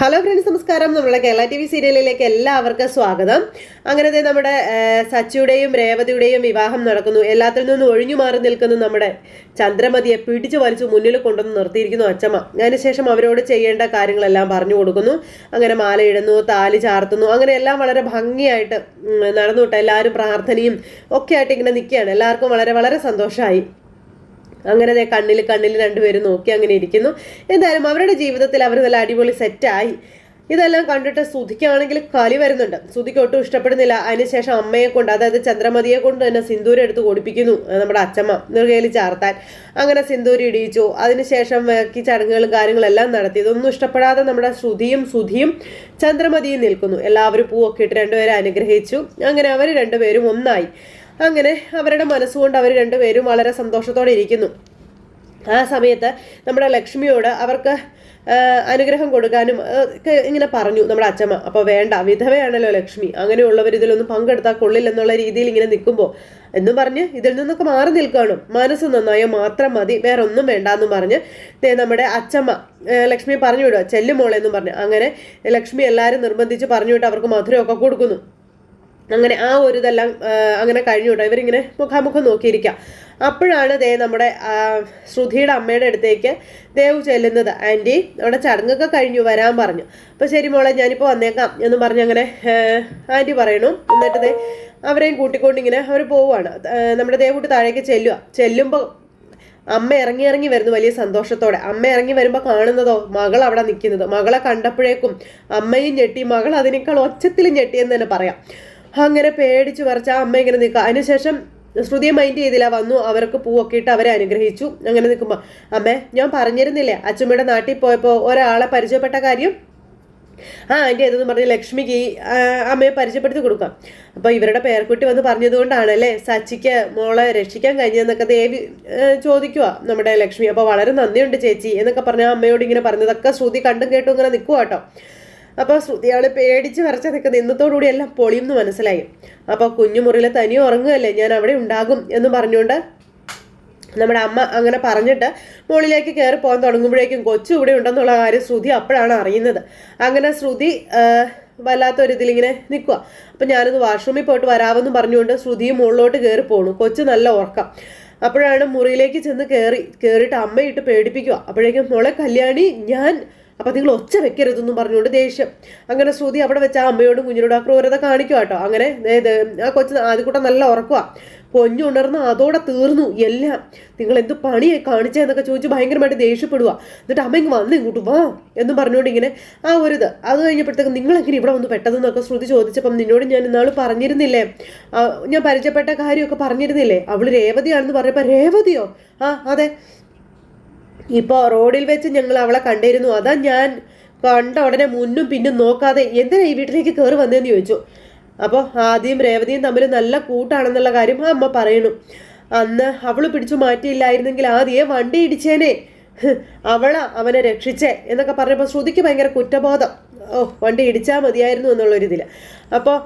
Hello friends, നമസ്കാരം. നമ്മുടെ Kerala T V സീരിയലിലേക്ക് എല്ലാവർക്കും സ്വാഗതം. അങ്ങനത്തെ നമ്മുടെ സച്ചിയുടെയും രേവതിയുടെയും വിവാഹം നടക്കുന്നു. എല്ലാത്തിൽ നിന്നും ഒഴിഞ്ഞു മാറി നിൽക്കുന്ന നമ്മുടെ ചന്ദ്രമതിയെ പിടിച്ചു വലിച്ചു മുന്നിൽ കൊണ്ടുവന്ന് നിർത്തിയിരിക്കുന്നു അച്ചമ്മ. അതിനുശേഷം അവരോട് ചെയ്യേണ്ട കാര്യങ്ങളെല്ലാം പറഞ്ഞു കൊടുക്കുന്നു. അങ്ങനെ മാലയിടുന്നു, താലി ചാർത്തുന്നു, അങ്ങനെ എല്ലാം വളരെ ഭംഗിയായിട്ട് നടന്നു വിട്ട എല്ലാവരും പ്രാർത്ഥനയും ഒക്കെ ആയിട്ട് ഇങ്ങനെ നിൽക്കുകയാണ്. എല്ലാവർക്കും വളരെ വളരെ സന്തോഷമായി. അങ്ങനെ കണ്ണിൽ രണ്ടുപേരും നോക്കി അങ്ങനെ ഇരിക്കുന്നു. എന്തായാലും അവരുടെ ജീവിതത്തിൽ അവർ നല്ല അടിപൊളി സെറ്റായി. ഇതെല്ലാം കണ്ടിട്ട് ശ്രുതിക്കാണെങ്കിൽ കലി വരുന്നുണ്ട്. ശ്രുതിക്ക് ഒട്ടും ഇഷ്ടപ്പെടുന്നില്ല. അതിനുശേഷം അമ്മയെ കൊണ്ട്, അതായത് ചന്ദ്രമതിയെ കൊണ്ട് തന്നെ സിന്ദൂരം എടുത്ത് കൊടുപ്പിക്കുന്നു നമ്മുടെ അച്ചമ്മ നെറുകയിൽ ചാർത്താൻ. അങ്ങനെ സിന്ദൂരം ഇടിയിച്ചു. അതിനുശേഷം ഈ ചടങ്ങുകളും കാര്യങ്ങളെല്ലാം നടത്തി. ഇതൊന്നും ഇഷ്ടപ്പെടാതെ നമ്മുടെ സുധിയും ചന്ദ്രമതിയും നിൽക്കുന്നു. എല്ലാവരും പൂവൊക്കെ ഇട്ട് രണ്ടുപേരെ അനുഗ്രഹിച്ചു. അങ്ങനെ അവർ രണ്ടുപേരും ഒന്നായി. അങ്ങനെ അവരുടെ മനസ്സുകൊണ്ട് അവർ രണ്ടുപേരും വളരെ സന്തോഷത്തോടെ ഇരിക്കുന്നു. ആ സമയത്ത് നമ്മുടെ ലക്ഷ്മിയോട് അവർക്ക് അനുഗ്രഹം കൊടുക്കാനും ഇങ്ങനെ പറഞ്ഞു നമ്മുടെ അച്ചമ്മ. അപ്പോൾ വേണ്ട, വിധവയാണല്ലോ ലക്ഷ്മി, അങ്ങനെയുള്ളവർ ഇതിലൊന്നും പങ്കെടുത്താൽ കൊള്ളില്ലെന്നുള്ള രീതിയിൽ ഇങ്ങനെ നിൽക്കുമ്പോൾ എന്നും പറഞ്ഞ് ഇതിൽ നിന്നൊക്കെ മാറി നിൽക്കണം, മനസ്സ് നന്നായോ മാത്രം മതി, വേറെ ഒന്നും വേണ്ട എന്നും പറഞ്ഞ് നമ്മുടെ അച്ചമ്മ ലക്ഷ്മിയെ പറഞ്ഞു വിടുക, ചെല്ലുമോളെന്നും പറഞ്ഞ്. അങ്ങനെ ലക്ഷ്മി എല്ലാവരും നിർബന്ധിച്ച് പറഞ്ഞു വിട്ട് അവർക്ക് മധുരമൊക്കെ കൊടുക്കുന്നു. അങ്ങനെ ആ ഒരു ഇതെല്ലാം അങ്ങനെ കഴിഞ്ഞു കേട്ടോ. ഇവരിങ്ങനെ മുഖാമുഖം നോക്കിയിരിക്കാം. അപ്പോഴാണ് നമ്മുടെ ശ്രുതിയുടെ അമ്മയുടെ അടുത്തേക്ക് ദേവ് ചെല്ലുന്നത്. ആൻറ്റി, അവിടെ ചടങ്ങൊക്കെ കഴിഞ്ഞു, വരാൻ പറഞ്ഞു. അപ്പോൾ ശരി മോളെ, ഞാനിപ്പോൾ വന്നേക്കാം എന്നും പറഞ്ഞ് അങ്ങനെ ആൻറ്റി പറയണു. എന്നിട്ട് അവരെയും കൂട്ടിക്കൊണ്ടിങ്ങനെ അവർ പോവുകയാണ്. നമ്മുടെ ദേവൂട്ടി താഴേക്ക് ചെല്ലുമ്പോൾ അമ്മ ഇറങ്ങി വരുന്നു വലിയ സന്തോഷത്തോടെ. അമ്മ ഇറങ്ങി വരുമ്പോൾ കാണുന്നതോ മകൾ അവിടെ നിൽക്കുന്നത്. മകളെ കണ്ടപ്പോഴേക്കും അമ്മയും ഞെട്ടി, മകൾ അതിനേക്കാൾ ഒച്ചത്തിൽ ഞെട്ടിയെന്ന് തന്നെ പറയാം. അങ്ങനെ പേടിച്ച് പറിച്ച അമ്മ ഇങ്ങനെ നിൽക്കുക. അതിനുശേഷം ശ്രുതിയെ മൈൻഡ് ചെയ്തില്ല, വന്നു അവർക്ക് പൂവൊക്കെ ഇട്ട് അവരെ അനുഗ്രഹിച്ചു. അങ്ങനെ നിൽക്കുമ്പോൾ അമ്മേ, ഞാൻ പറഞ്ഞിരുന്നില്ലേ അച്ഛമ്മയുടെ നാട്ടിൽ പോയപ്പോൾ ഒരാളെ പരിചയപ്പെട്ട കാര്യം? ആൻറ്റി അതെന്ന് പറഞ്ഞ് ലക്ഷ്മിക്ക് അമ്മയെ പരിചയപ്പെടുത്തി കൊടുക്കാം. അപ്പോൾ ഇവരുടെ പേർക്കുട്ടി വന്ന് പറഞ്ഞതുകൊണ്ടാണല്ലേ സച്ചിക്ക് മോളെ രക്ഷിക്കാൻ കഴിഞ്ഞതെന്നൊക്കെ ദേവി ചോദിക്കുക നമ്മുടെ ലക്ഷ്മി. അപ്പോൾ വളരെ നന്ദിയുണ്ട് ചേച്ചി എന്നൊക്കെ പറഞ്ഞാൽ അമ്മയോട് ഇങ്ങനെ പറഞ്ഞതൊക്കെ ശ്രുതി കണ്ടും കേട്ടും ഇങ്ങനെ നിൽക്കുക കേട്ടോ. അപ്പോൾ ശ്രുതിയാള് പേടിച്ച് വരച്ച നിൽക്കുന്നത് ഇന്നത്തോടുകൂടി എല്ലാം പൊളിയെന്ന് മനസ്സിലായി. അപ്പോൾ കുഞ്ഞുമുറിയിൽ തനി ഉറങ്ങുകയല്ലേ, ഞാൻ അവിടെ ഉണ്ടാകും എന്ന് പറഞ്ഞുകൊണ്ട് നമ്മുടെ അമ്മ അങ്ങനെ പറഞ്ഞിട്ട് മുകളിലേക്ക് കയറി പോകാൻ തുടങ്ങുമ്പോഴേക്കും കൊച്ചു ഇവിടെ ഉണ്ടെന്നുള്ള കാര്യം ശ്രുതി അപ്പോഴാണ് അറിയുന്നത്. അങ്ങനെ ശ്രുതി വല്ലാത്തൊരിതിലിങ്ങനെ നിൽക്കുക. അപ്പം ഞാനത് വാഷ്റൂമിൽ പോയിട്ട് വരാമെന്ന് പറഞ്ഞുകൊണ്ട് ശ്രുതിയും മുകളിലോട്ട് കയറി പോണു. കൊച്ചു നല്ല ഉറക്കം. അപ്പോഴാണ് മുറിയിലേക്ക് ചെന്ന് കയറിയിട്ട് അമ്മയിട്ട് പേടിപ്പിക്കുക. അപ്പോഴേക്കും മോളെ കല്യാണി, അപ്പം നിങ്ങൾ ഒച്ച വെക്കരുതെന്നും പറഞ്ഞുകൊണ്ട് ദേഷ്യം. അങ്ങനെ ശ്രുതി അവിടെ വെച്ച് ആ അമ്മയോടും കുഞ്ഞിനോടും ആ ക്രൂരത കാണിക്കുക കേട്ടോ. അങ്ങനെ ആ കൊച്ചു ആദ്യക്കൂട്ടം നല്ല ഉറക്കുക. പൊഞ്ഞുണർന്ന് അതോടെ തീർന്നു എല്ലാം. നിങ്ങൾ എന്ത് പണിയായി കാണിച്ചതെന്നൊക്കെ ചോദിച്ച് ഭയങ്കരമായിട്ട് ദേഷ്യപ്പെടുക. എന്നിട്ട് അമ്മ ഇങ്ങ് വന്ന് ഇങ്ങോട്ട് വാ എന്നും പറഞ്ഞുകൊണ്ട് ഇങ്ങനെ ആ ഒരു അത് കഴിഞ്ഞപ്പോഴത്തേക്ക് നിങ്ങളെങ്ങനെ ഇവിടെ വന്ന് പെട്ടതെന്നൊക്കെ ശ്രുതി ചോദിച്ചപ്പം നിന്നോട് ഞാൻ ഇന്നാൾ പറഞ്ഞിരുന്നില്ലേ, ഞാൻ പരിചയപ്പെട്ട കാര്യമൊക്കെ പറഞ്ഞിരുന്നില്ലേ, അവൾ രേവതിയാണെന്ന് പറഞ്ഞപ്പോൾ രേവതിയോ? ആ അതെ, ഇപ്പോൾ റോഡിൽ വെച്ച് ഞങ്ങൾ അവളെ കണ്ടിരുന്നു, അതാ ഞാൻ കണ്ട ഉടനെ മുന്നും പിന്നും നോക്കാതെ എന്തിനാ ഈ വീട്ടിലേക്ക് കയറി വന്നതെന്ന് ചോദിച്ചു. അപ്പോൾ ആദ്യം രേവതിയും തമ്മിൽ നല്ല കൂട്ടാണെന്നുള്ള കാര്യം ആ അമ്മ പറയണു. അന്ന് അവൾ പിടിച്ചു മാറ്റിയില്ലായിരുന്നെങ്കിൽ ആദ്യം വണ്ടി ഇടിച്ചേനെ, അവനെ രക്ഷിച്ചേ എന്നൊക്കെ പറഞ്ഞപ്പോൾ ശ്രുതിക്ക് ഭയങ്കര കുറ്റബോധം. വണ്ടി ഇടിച്ചാൽ മതിയായിരുന്നു എന്നുള്ളൊരിതിൽ. അപ്പോൾ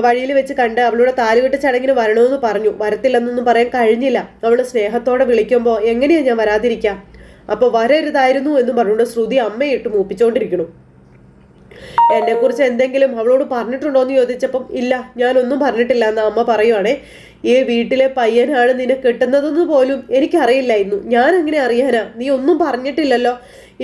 വഴിയിൽ വെച്ച് കണ്ട് അവളുടെ താലികെട്ട് ചടങ്ങിന് വരണമെന്ന് പറഞ്ഞു. വരത്തില്ലെന്നൊന്നും പറയാൻ കഴിഞ്ഞില്ല. അവൾ സ്നേഹത്തോടെ വിളിക്കുമ്പോൾ എങ്ങനെയാണ് ഞാൻ വരാതിരിക്കാം? അപ്പോൾ വരരുതായിരുന്നു എന്ന് പറഞ്ഞുകൊണ്ട് ശ്രുതി അമ്മയിട്ട് മൂപ്പിച്ചുകൊണ്ടിരിക്കണം. എന്നെക്കുറിച്ച് എന്തെങ്കിലും അവളോട് പറഞ്ഞിട്ടുണ്ടോ എന്ന് ചോദിച്ചപ്പം ഇല്ല, ഞാനൊന്നും പറഞ്ഞിട്ടില്ല എന്ന് അമ്മ പറയുവാണേ. ഈ വീട്ടിലെ പയ്യനാണ് നിന്നെ കെട്ടുന്നതെന്ന് പോലും എനിക്കറിയില്ലായിരുന്നു. ഞാൻ എങ്ങനെ അറിയാനാ? നീ ഒന്നും പറഞ്ഞിട്ടില്ലല്ലോ.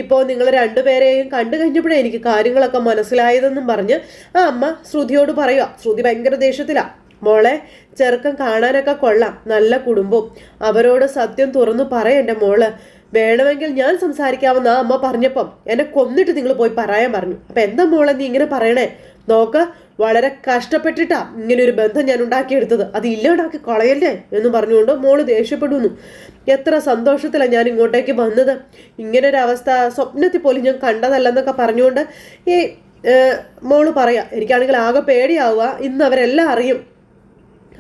ഇപ്പോൾ നിങ്ങൾ രണ്ടുപേരെയും കണ്ടു കഴിഞ്ഞപ്പോഴേ എനിക്ക് കാര്യങ്ങളൊക്കെ മനസ്സിലായതെന്നും പറഞ്ഞ് ആ അമ്മ ശ്രുതിയോട് പറയുക. ശ്രുതി ഭയങ്കര ദേഷ്യത്തിലാണ്. മോളെ, ചെറുക്കം കാണാനൊക്കെ കൊള്ളാം, നല്ല കുടുംബം, അവരോട് സത്യം തുറന്നു എൻ്റെ മോള്, വേണമെങ്കിൽ ഞാൻ സംസാരിക്കാമെന്ന് ആ അമ്മ പറഞ്ഞപ്പം എന്നെ കൊന്നിട്ട് നിങ്ങൾ പോയി പറയാൻ പറഞ്ഞു. അപ്പം എന്താ മോളെ നീ ഇങ്ങനെ പറയണേ? നോക്ക്, വളരെ കഷ്ടപ്പെട്ടിട്ടാ ഇങ്ങനെ ഒരു ബന്ധം ഞാൻ ഉണ്ടാക്കിയെടുത്തത്, അത് ഇല്ലാണ്ടാക്കി കളയല്ലേ എന്ന് പറഞ്ഞുകൊണ്ട് മോള് ദേഷ്യപ്പെടുന്നു. എത്ര സന്തോഷത്തിലാണ് ഞാൻ ഇങ്ങോട്ടേക്ക് വന്നത്, ഇങ്ങനൊരവസ്ഥ സ്വപ്നത്തിൽ പോലും ഞാൻ കണ്ടതല്ലെന്നൊക്കെ പറഞ്ഞുകൊണ്ട് ഈ മോള് പറയാം. എനിക്കാണെങ്കിൽ ആകെ പേടിയാവുക, ഇന്ന് അവരെല്ലാം അറിയും,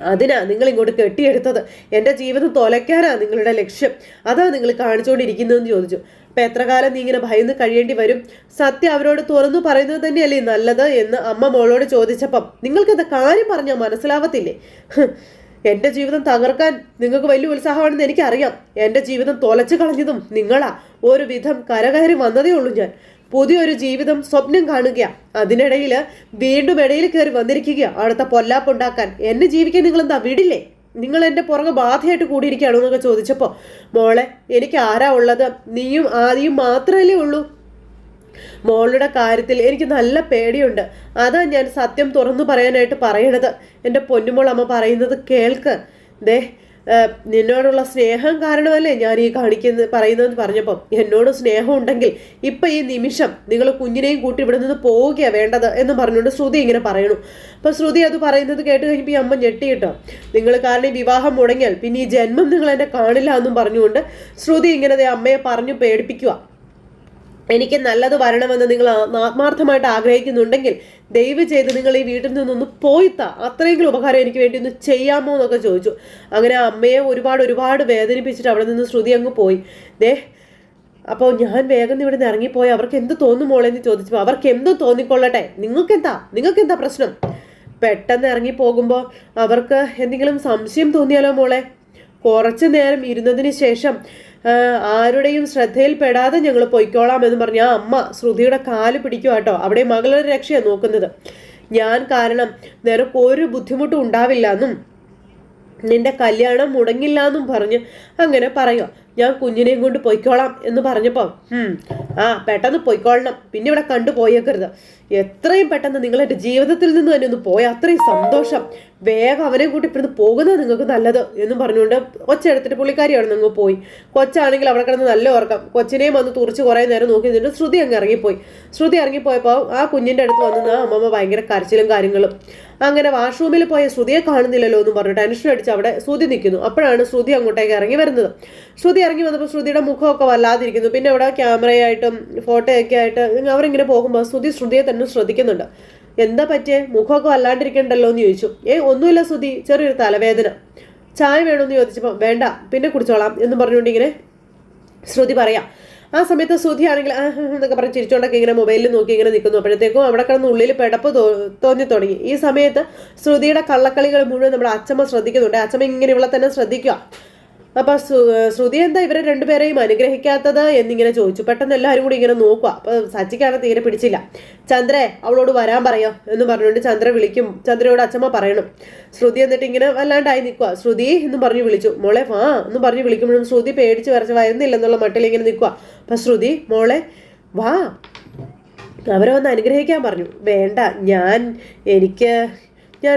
അതിനാ നിങ്ങൾ ഇങ്ങോട്ട് കെട്ടിയെടുത്തത്, എൻ്റെ ജീവിതം തോലയ്ക്കാനാ നിങ്ങളുടെ ലക്ഷ്യം, അതാ നിങ്ങൾ കാണിച്ചുകൊണ്ടിരിക്കുന്നതെന്ന് ചോദിച്ചു. അപ്പം എത്ര കാലം നീ ഇങ്ങനെ ഭയന്ന് കഴിയേണ്ടി വരും? സത്യം അവരോട് തുറന്നു പറയുന്നത് തന്നെയല്ലേ നല്ലത് എന്ന് അമ്മ മോളോട് ചോദിച്ചപ്പം നിങ്ങൾക്കത് കാര്യം പറഞ്ഞാൽ മനസ്സിലാവത്തില്ലേ? എൻ്റെ ജീവിതം തകർക്കാൻ നിങ്ങൾക്ക് വലിയ ഉത്സാഹമാണെന്ന് എനിക്കറിയാം. എൻ്റെ ജീവിതം തൊലച്ചു കളഞ്ഞതും നിങ്ങളാ. ഒരു വിധം കരകയറി വന്നതേ ഉള്ളൂ ഞാൻ. പുതിയൊരു ജീവിതം സ്വപ്നം കാണുക. അതിനിടയിൽ വീണ്ടും ഇടയിൽ കയറി വന്നിരിക്കുക അടുത്ത പൊല്ലാപ്പുണ്ടാക്കാൻ. എന്നെ ജീവിക്കാൻ നിങ്ങൾ എന്താ വിടില്ലേ? നിങ്ങൾ എൻ്റെ പുറകെ ബാധയായിട്ട് കൂടിയിരിക്കുകയാണോ എന്നൊക്കെ ചോദിച്ചപ്പോൾ, മോളെ എനിക്ക് ആരാ ഉള്ളത്? നീയും ആദിയും മാത്രമല്ലേ ഉള്ളൂ. മോളുടെ കാര്യത്തിൽ എനിക്ക് നല്ല പേടിയുണ്ട്. അതാ ഞാൻ സത്യം തുറന്നു പറയാനായിട്ട് പറയണത്. എൻ്റെ പൊന്നുമോൾ അമ്മ പറയുന്നത് കേൾക്ക്. ദേ, നിന്നോടുള്ള സ്നേഹം കാരണമല്ലേ ഞാൻ ഈ പറയുന്നതെന്ന് പറഞ്ഞപ്പോൾ, എന്നോട് സ്നേഹം ഉണ്ടെങ്കിൽ ഇപ്പം ഈ നിമിഷം നിങ്ങൾ കുഞ്ഞിനെയും കൂട്ടി ഇവിടെ നിന്ന് പോവുകയാണ് വേണ്ടത് എന്ന് പറഞ്ഞുകൊണ്ട് ശ്രുതി ഇങ്ങനെ പറയണു. അപ്പം ശ്രുതി അത് പറയുന്നത് കേട്ട് കഴിഞ്ഞപ്പോൾ ഈ അമ്മ ഞെട്ടിയിട്ടോ. നിങ്ങൾ കാരണം ഈ വിവാഹം മുടങ്ങിയാൽ പിന്നെ ഈ ജന്മം നിങ്ങൾ എന്നെ കാണില്ല എന്നും പറഞ്ഞുകൊണ്ട് ശ്രുതി ഇങ്ങനെ അമ്മയെ പറഞ്ഞു പേടിപ്പിക്കുക. എനിക്ക് നല്ലത് വരണമെന്ന് നിങ്ങൾ ആത്മാർത്ഥമായിട്ട് ആഗ്രഹിക്കുന്നുണ്ടെങ്കിൽ ദയവ് ചെയ്ത് നിങ്ങൾ ഈ വീട്ടിൽ നിന്നൊന്ന് പോയിത്താ, അത്രയെങ്കിലും ഉപകാരം എനിക്ക് വേണ്ടി ഒന്ന് ചെയ്യാമോ എന്നൊക്കെ ചോദിച്ചു. അങ്ങനെ അമ്മയെ ഒരുപാട് വേദനിപ്പിച്ചിട്ട് അവിടെ നിന്ന് ശ്രുതി അങ്ങ് പോയി. അപ്പോൾ ഞാൻ വേഗം ഇവിടെ നിന്ന് ഇറങ്ങിപ്പോയി അവർക്ക് എന്ത് തോന്നും മോളെന്ന് ചോദിച്ചപ്പോൾ, അവർക്ക് എന്തും തോന്നിക്കൊള്ളട്ടെ, നിങ്ങൾക്കെന്താ പ്രശ്നം? പെട്ടെന്ന് ഇറങ്ങി പോകുമ്പോൾ അവർക്ക് എന്തെങ്കിലും സംശയം തോന്നിയാലോ മോളെ? കുറച്ചു നേരം ഇരുന്നതിന് ശേഷം ആരുടെയും ശ്രദ്ധയിൽപ്പെടാതെ ഞങ്ങൾ പൊയ്ക്കോളാം എന്ന് പറഞ്ഞ ആ അമ്മ ശ്രുതിയുടെ കാല് പിടിക്കുക കേട്ടോ. അവിടെ മകളുടെ രക്ഷയാണ് നോക്കുന്നത്. ഞാൻ കാരണം നിനക്കൊരു ബുദ്ധിമുട്ടും ഉണ്ടാവില്ല എന്നും നിന്റെ കല്യാണം മുടങ്ങില്ല എന്നും പറഞ്ഞ് അങ്ങനെ പറയുക. ഞാൻ കുഞ്ഞിനെയും കൊണ്ട് പൊയ്ക്കോളാം എന്ന് പറഞ്ഞപ്പോൾ, പെട്ടെന്ന് പൊയ്ക്കോളണം, പിന്നെ ഇവിടെ കണ്ടു പോയേക്കരുത്. എത്രയും പെട്ടെന്ന് നിങ്ങൾ എൻ്റെ ജീവിതത്തിൽ നിന്ന് തന്നെ ഒന്ന് പോയ അത്രയും സന്തോഷം. വേഗം അവനെ കൂട്ടി ഇവിടുന്ന് പോകുന്നത് നിങ്ങൾക്ക് നല്ലത് എന്നും പറഞ്ഞുകൊണ്ട് കൊച്ചെടുത്തിട്ട് പുള്ളിക്കാരി അവിടെ നിന്ന് പോയി. കൊച്ചാണെങ്കിൽ അവിടെ കിടന്ന് നല്ല ഉറക്കം. കൊച്ചിനെയും വന്ന് തുറച്ച് കുറേ നേരം നോക്കി നിന്നിട്ട് ശ്രുതി അങ്ങ് ഇറങ്ങിപ്പോയി. ശ്രുതി ഇറങ്ങിപ്പോയപ്പോൾ ആ കുഞ്ഞിൻ്റെ അടുത്ത് വന്ന് അമ്മമ്മ ഭയങ്കര കരച്ചിലും കാര്യങ്ങളും. അങ്ങനെ വാഷ്റൂമിൽ പോയ ശ്രുതിയെ കാണുന്നില്ലല്ലോ എന്നും പറഞ്ഞു ടെൻഷൻ അടിച്ച് അവിടെ ശ്രുതി നിൽക്കുന്നു. അപ്പോഴാണ് ശ്രുതി അങ്ങോട്ടേക്ക് ഇറങ്ങി വരുന്നത്. ശ്രുതി ഇറങ്ങി വന്നപ്പോൾ ശ്രുതിയുടെ മുഖമൊക്കെ വല്ലാതിരിക്കുന്നു. പിന്നെ അവിടെ ക്യാമറയായിട്ടും ഫോട്ടോയൊക്കെ ആയിട്ട് അവരിങ്ങനെ പോകുമ്പോൾ ശ്രുതിയെ തന്നെ ശ്രദ്ധിക്കുന്നുണ്ട്. എന്താ പറ്റിയേ? മുഖമൊക്കെ വല്ലാണ്ടിരിക്കണ്ടല്ലോ എന്ന് ചോദിച്ചു. ഒന്നുമില്ല ശ്രുതി, ചെറിയൊരു തലവേദന. ചായ വേണമെന്ന് ചോദിച്ചപ്പോൾ വേണ്ട, പിന്നെ കുടിച്ചോളാം എന്ന് പറഞ്ഞുകൊണ്ട് ഇങ്ങനെ ശ്രുതി പറയാം. ആ സമയത്ത് ശ്രുതി ആണെങ്കിൽ എന്നൊക്കെ പറഞ്ഞ് ചിരിച്ചോണ്ടൊക്കെ ഇങ്ങനെ മൊബൈലിൽ നോക്കി ഇങ്ങനെ നിൽക്കുന്നു. അപ്പോഴത്തേക്കും അവിടെ കിടന്ന് ഉള്ളിൽ പെടപ്പ് തോന്നി തുടങ്ങി. ഈ സമയത്ത് ശ്രുതിയുടെ കള്ളക്കളികൾ മുഴുവൻ നമ്മുടെ അച്ഛമ്മ ശ്രദ്ധിക്കുന്നുണ്ട്. അച്ഛമ്മ ഇങ്ങനെ ഇവളെ തന്നെ ശ്രദ്ധിക്കുക. അപ്പൊ ശ്രുതി എന്താ ഇവരെ രണ്ടുപേരെയും അനുഗ്രഹിക്കാത്തത് എന്നിങ്ങനെ ചോദിച്ചു. പെട്ടെന്ന് എല്ലാവരും കൂടി ഇങ്ങനെ നോക്കുക. അപ്പൊ സച്ചിക്കാണ് തീരെ പിടിച്ചില്ല. ചന്ദ്രേ, അവളോട് വരാൻ പറയോ എന്ന് പറഞ്ഞുകൊണ്ട് ചന്ദ്രയോട് അച്ഛമ്മ പറയണം. ശ്രുതി എന്നിട്ട് ഇങ്ങനെ വല്ലാണ്ടായി നിൽക്കുക. ശ്രുതി എന്ന് പറഞ്ഞു വിളിച്ചു. മോളെ വാ എന്ന് പറഞ്ഞു വിളിക്കുമ്പോഴും ശ്രുതി പേടിച്ച് വരച്ച് വരുന്നില്ലെന്നുള്ള മട്ടിൽ ഇങ്ങനെ നിൽക്കുക. അപ്പൊ ശ്രുതി, മോളെ വാ, അവരെ വന്ന് അനുഗ്രഹിക്കാൻ പറഞ്ഞു. വേണ്ട, ഞാൻ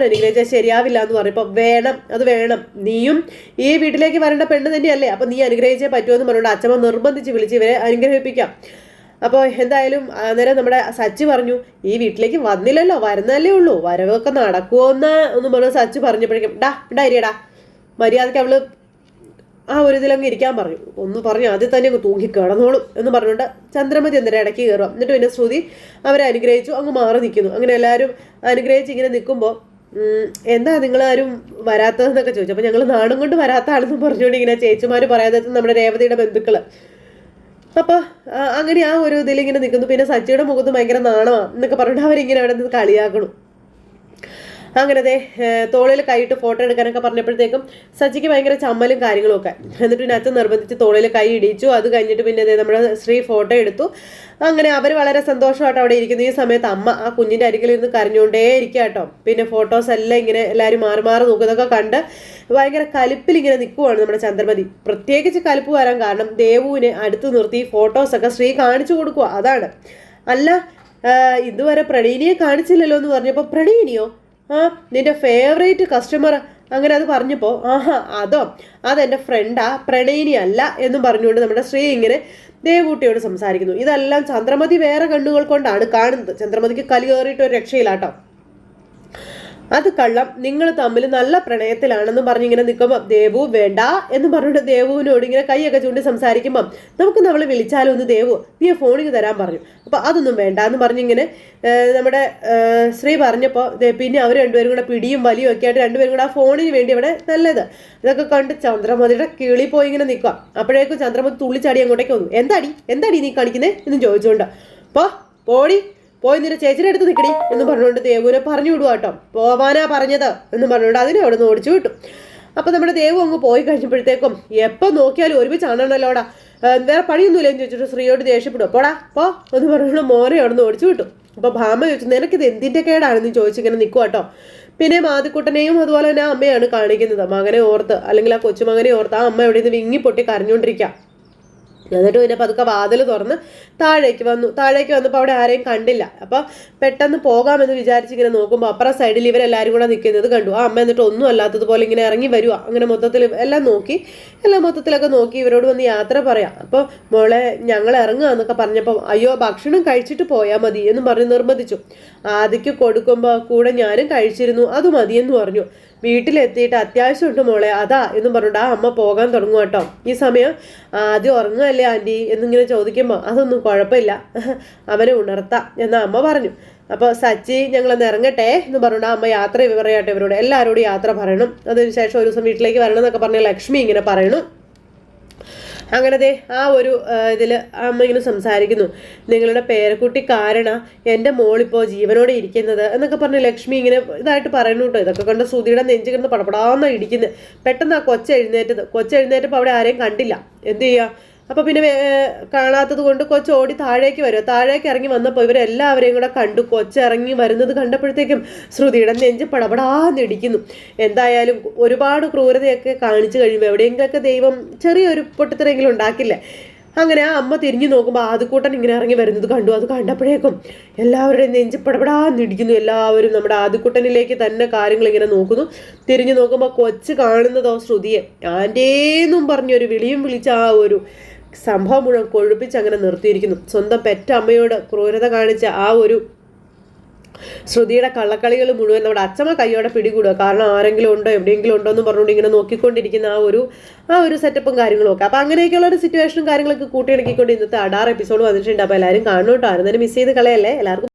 അനുഗ്രഹിച്ചാൽ ശരിയാവില്ല എന്ന് പറഞ്ഞപ്പോൾ അത് വേണം, നീയും ഈ വീട്ടിലേക്ക് വരേണ്ട പെണ്ണ് തന്നെയല്ലേ, അപ്പം നീ അനുഗ്രഹിച്ചേ പറ്റുമെന്ന് പറഞ്ഞുകൊണ്ട് അച്ഛമ്മ നിർബന്ധിച്ച് വിളിച്ച് ഇവരെ അനുഗ്രഹിപ്പിക്കാം. അപ്പോൾ എന്തായാലും അന്നേരം നമ്മുടെ സച്ചി പറഞ്ഞു, ഈ വീട്ടിലേക്ക് വന്നില്ലല്ലോ, വരുന്നല്ലേ ഉള്ളൂ, വരവൊക്കെ നടക്കുമോ എന്ന് പറഞ്ഞ് സച്ചി പറഞ്ഞപ്പോഴേക്കും ഉണ്ടായിരിക്കടാ, മര്യാദയ്ക്ക് അവള് ആ ഒരു ഇതിലങ്ങ് ഇരിക്കാൻ പറഞ്ഞു. ഒന്ന് പറഞ്ഞു ആദ്യം തന്നെ അങ്ങ് തൂങ്ങി കിടന്നോളും എന്ന് പറഞ്ഞുകൊണ്ട് ചന്ദ്രമതി എന്തിനാ ഇടയ്ക്ക് കയറുക. എന്നിട്ട് പിന്നെ ശ്രുതി അവരെ അനുഗ്രഹിച്ചു അങ്ങ് മാറി നിൽക്കുന്നു. അങ്ങനെ എല്ലാവരും അനുഗ്രഹിച്ച് ഇങ്ങനെ നിൽക്കുമ്പോൾ എന്താ നിങ്ങളാരും വരാത്തതെന്നൊക്കെ ചോദിച്ചു. അപ്പോൾ ഞങ്ങൾ നാടും കൊണ്ട് വരാത്താണെന്ന് പറഞ്ഞുകൊണ്ട് ഇങ്ങനെ ചേച്ചിമാർ പറയാതെ നമ്മുടെ രേവതിയുടെ ബന്ധുക്കൾ. അപ്പോൾ അങ്ങനെ ആ ഒരു ഇതിലിങ്ങനെ നിൽക്കുന്നു. പിന്നെ സച്ചിയുടെ മുഖത്ത് ഭയങ്കര നാണമാണ് എന്നൊക്കെ പറഞ്ഞിട്ട് അവരിങ്ങനെ അവിടെ നിന്ന് കളിയാക്കണം. അങ്ങനെ തോളിൽ കൈയിട്ട് ഫോട്ടോ എടുക്കാനൊക്കെ പറഞ്ഞപ്പോഴത്തേക്കും സച്ചിക്ക് ഭയങ്കര ചമ്മലും കാര്യങ്ങളും ഒക്കെ. എന്നിട്ട് പിന്നെ അച്ഛൻ നിർബന്ധിച്ച് തോളിൽ കൈ ഇടിച്ചു. അത് കഴിഞ്ഞിട്ട് പിന്നെ നമ്മുടെ ശ്രീ ഫോട്ടോ എടുത്തു. അങ്ങനെ അവർ വളരെ സന്തോഷമായിട്ട് അവിടെ ഇരിക്കുന്നു. ഈ സമയത്ത് അമ്മ ആ കുഞ്ഞിൻ്റെ അരികിലിരുന്ന് കരഞ്ഞുകൊണ്ടേ ഇരിക്കുക കേട്ടോ. പിന്നെ ഫോട്ടോസ് എല്ലാം ഇങ്ങനെ എല്ലാവരും മാറി നോക്കുന്നതൊക്കെ കണ്ട് ഭയങ്കര കലിപ്പിൽ ഇങ്ങനെ നിൽക്കുവാണ് നമ്മുടെ ചന്ദ്രമതി. പ്രത്യേകിച്ച് കലിപ്പ് വരാൻ കാരണം ദേവുവിനെ അടുത്ത് നിർത്തി ഫോട്ടോസൊക്കെ ശ്രീ കാണിച്ചു കൊടുക്കുക. അതാണ്. അല്ല, ഇതുവരെ പ്രണയിനിയെ കാണിച്ചില്ലല്ലോ എന്ന് പറഞ്ഞപ്പോൾ പ്രണയിനിയോ? നിന്റെ ഫേവറേറ്റ് കസ്റ്റമർ അങ്ങനെ അത് പറഞ്ഞപ്പോൾ അതെൻ്റെ ഫ്രണ്ടാ, പ്രണയിനി അല്ല എന്നും പറഞ്ഞുകൊണ്ട് നമ്മുടെ ശ്രീ ഇങ്ങനെ ദേവൂട്ടിയോട് സംസാരിക്കുന്നു. ഇതെല്ലാം ചന്ദ്രമതി വേറെ കണ്ണുകൾ കൊണ്ടാണ് കാണുന്നത്. ചന്ദ്രമതിക്ക് കലി കയറിയിട്ട് ഒരു രക്ഷയിലാട്ടോ. അത് കള്ളം, നിങ്ങൾ തമ്മിൽ നല്ല പ്രണയത്തിലാണെന്ന് പറഞ്ഞിങ്ങനെ നിൽക്കുമ്പോൾ ദേവു വേണ്ട എന്ന് പറഞ്ഞിട്ട് ദേവുവിനോട് ഇങ്ങനെ കൈയൊക്കെ ചൂണ്ടി സംസാരിക്കുമ്പം നമുക്ക് നമ്മളെ വിളിച്ചാലോ ഒന്ന് ദേവു നീ ഫോണിക്ക് തരാൻ പറഞ്ഞു. അപ്പോൾ അതൊന്നും വേണ്ട എന്ന് പറഞ്ഞിങ്ങനെ നമ്മുടെ ശ്രീ പറഞ്ഞപ്പോൾ പിന്നെ അവർ രണ്ടുപേരും കൂടെ പിടിയും വലിയും ഒക്കെ ആയിട്ട് രണ്ടുപേരും കൂടെ ആ ഫോണിന് വേണ്ടി അവിടെ നല്ലത് ഇതൊക്കെ കണ്ട് ചന്ദ്രമതിയുടെ കിളി പോയി ഇങ്ങനെ നിൽക്കുക. അപ്പോഴേക്കും ചന്ദ്രമതി തുള്ളിച്ചാടി അങ്ങോട്ടേക്ക് വന്നു. എന്താടി നീ കാണിക്കുന്നേ എന്ന് ചോദിച്ചുകൊണ്ട് പോയി നിന്റെ ചേച്ചിയുടെ അടുത്ത് നിൽക്കടി എന്ന് പറഞ്ഞുകൊണ്ട് ദേവുവിനെ പറഞ്ഞു വിടുക കേട്ടോ. പോവാനാ പറഞ്ഞത് എന്ന് പറഞ്ഞുകൊണ്ട് അതിനെ അവിടെ നിന്ന് ഓടിച്ചു വിട്ടു. അപ്പോൾ നമ്മുടെ ദേവു അങ്ങ് പോയി കഴിഞ്ഞപ്പോഴത്തേക്കും എപ്പോൾ നോക്കിയാലും ഒരുമിച്ചാണല്ലോടാ വേറെ പണിയൊന്നുമില്ലെന്ന് ചോദിച്ചിട്ട് ശ്രീയോട് ദേഷ്യപ്പെടും. പോടാ പോ എന്ന് പറഞ്ഞുകൊണ്ട് മോനെ അവിടെ നിന്ന് ഓടിച്ചു വിട്ടു. അപ്പോൾ ഭാമ ചോദിച്ചു, നിനക്കിത് എന്തിൻ്റെ കേടാണെന്ന് ചോദിച്ചിങ്ങനെ നിൽക്കുക കേട്ടോ. പിന്നെ മാതിക്കുട്ടനെയും അതുപോലെ തന്നെ ആ അമ്മയാണ് കാണിക്കുന്നത്. മകനെ ഓർത്ത്, അല്ലെങ്കിൽ ആ കൊച്ചുമകനെ ഓർത്ത് ആ അമ്മ എവിടെ നിന്ന് വിങ്ങിപ്പൊട്ടി കരഞ്ഞുകൊണ്ടിരിക്കുക. എന്നിട്ട് പിന്നെ പതുക്കെ വാതിൽ തുറന്ന് താഴേക്ക് വന്നപ്പോൾ അവിടെ ആരെയും കണ്ടില്ല. അപ്പോൾ പെട്ടെന്ന് പോകാമെന്ന് വിചാരിച്ചിങ്ങനെ നോക്കുമ്പോൾ അപ്പുറം സൈഡിൽ ഇവരെല്ലാവരും കൂടെ നിൽക്കുന്നത് കണ്ടു. ആ അമ്മ എന്നിട്ട് ഒന്നും അല്ലാത്തതുപോലെ ഇങ്ങനെ ഇറങ്ങി വരുക. അങ്ങനെ മൊത്തത്തിലൊക്കെ നോക്കി ഇവരോട് വന്ന് യാത്ര പറയാം. അപ്പോൾ മോളെ ഞങ്ങൾ ഇറങ്ങുക എന്നൊക്കെ പറഞ്ഞപ്പോൾ അയ്യോ ഭക്ഷണം കഴിച്ചിട്ട് പോയാൽ മതി എന്നും പറഞ്ഞ് നിർബന്ധിച്ചു. ആദിക്ക് കൊടുക്കുമ്പോൾ കൂടെ ഞാനും കഴിച്ചിരുന്നു, അത് മതിയെന്ന് പറഞ്ഞു. വീട്ടിലെത്തിയിട്ട് അത്യാവശ്യമുണ്ട് മോളെ അതാ എന്നും പറഞ്ഞിട്ട് ആ അമ്മ പോകാൻ തുടങ്ങും കേട്ടോ. ഈ സമയം ആദ്യം ഉറങ്ങുകയല്ലേ ആൻറ്റി എന്നിങ്ങനെ ചോദിക്കുമ്പോൾ അതൊന്നും കുഴപ്പമില്ല, അവനെ ഉണർത്താം എന്ന് അമ്മ പറഞ്ഞു. അപ്പോൾ സച്ചി ഞങ്ങളൊന്ന് ഇറങ്ങട്ടെ എന്ന് പറഞ്ഞിട്ട് ആ അമ്മ യാത്ര പറയട്ടെ, ഇവരോട് എല്ലാവരോടും യാത്ര പറയണം, അതിനുശേഷം ഒരു ദിവസം വീട്ടിലേക്ക് വരണം എന്നൊക്കെ പറഞ്ഞ ലക്ഷ്മി ഇങ്ങനെ പറയണം. അങ്ങനത്തെ ആ ഒരു ഇതിൽ അമ്മ ഇങ്ങനെ സംസാരിക്കുന്നു. നിങ്ങളുടെ പേരക്കുട്ടി കാരണം എൻ്റെ മോളിപ്പോൾ ജീവനോടെ ഇരിക്കുന്നത് എന്നൊക്കെ പറഞ്ഞ് ലക്ഷ്മി ഇങ്ങനെ ഇതായിട്ട് പറയുന്നു കേട്ടോ. ഇതൊക്കെ കണ്ട് ശ്രുതിയുടെ നെഞ്ച് കിടന്ന് പടപടാന്നാണ് ഇടിക്കുന്നത്. പെട്ടെന്ന് ആ കൊച്ചെഴുന്നേറ്റപ്പോൾ അവിടെ ആരെയും കണ്ടില്ല. എന്ത് ചെയ്യുക? അപ്പോൾ പിന്നെ കാണാത്തത് കൊണ്ട് കൊച്ചോടി താഴേക്ക് വരും. താഴേക്ക് ഇറങ്ങി വന്നപ്പോൾ ഇവരെല്ലാവരെയും കൂടെ കണ്ടു. കൊച്ചിറങ്ങി വരുന്നത് കണ്ടപ്പോഴത്തേക്കും ശ്രുതിയുടെ നെഞ്ച് പടപടാന്നിടിക്കുന്നു. എന്തായാലും ഒരുപാട് ക്രൂരതയൊക്കെ കാണിച്ചു കഴിയുമ്പോൾ എവിടെയെങ്കിലൊക്കെ ദൈവം ചെറിയൊരു പൊട്ടിത്തെറെങ്കിലും ഉണ്ടാക്കില്ലേ. അങ്ങനെ ആ അമ്മ തിരിഞ്ഞു നോക്കുമ്പോൾ ആദിക്കൂട്ടൻ ഇങ്ങനെ ഇറങ്ങി വരുന്നത് കണ്ടു. അത് കണ്ടപ്പോഴേക്കും എല്ലാവരുടെയും നെഞ്ച് പടപടാന്നിടിക്കുന്നു. എല്ലാവരും നമ്മുടെ ആദിക്കൂട്ടനിലേക്ക് തന്നെ കാര്യങ്ങൾ ഇങ്ങനെ നോക്കുന്നു. തിരിഞ്ഞു നോക്കുമ്പോൾ കൊച്ച് കാണുന്നതോ ശ്രുതിയെ ആൻ്റേന്നും പറഞ്ഞൊരു വിളിയും വിളിച്ച ആ ഒരു സംഭവം മുഴുവൻ കൊഴുപ്പിച്ച് അങ്ങനെ നിർത്തിയിരിക്കുന്നു. സ്വന്തം പെറ്റ അമ്മയോട് ക്രൂരത കാണിച്ച ആ ഒരു ശ്രുതിയുടെ കള്ളക്കളികൾ മുഴുവൻ നമ്മുടെ അച്ഛമ്മ കൈയോടെ പിടികൂടുക. കാരണം ആരെങ്കിലും ഉണ്ടോ എവിടെയെങ്കിലും ഉണ്ടോ എന്ന് പറഞ്ഞുകൊണ്ട് ഇങ്ങനെ നോക്കിക്കൊണ്ടിരിക്കുന്ന ആ ഒരു സെറ്റപ്പും കാര്യങ്ങളും ഒക്കെ. അപ്പോൾ അങ്ങനെയൊക്കെയുള്ള ഒരു സിറ്റുവേഷനും കാര്യങ്ങളൊക്കെ കൂട്ടിയിണക്കിക്കൊണ്ട് ഇന്നത്തെ അഡാർ എപ്പിസോഡ് വന്നിട്ടുണ്ട്. അപ്പോൾ എല്ലാവരും കാണണം കേട്ടോ. ആരും തന്നെ മിസ് ചെയ്ത് കളയല്ലേ. എല്ലാവർക്കും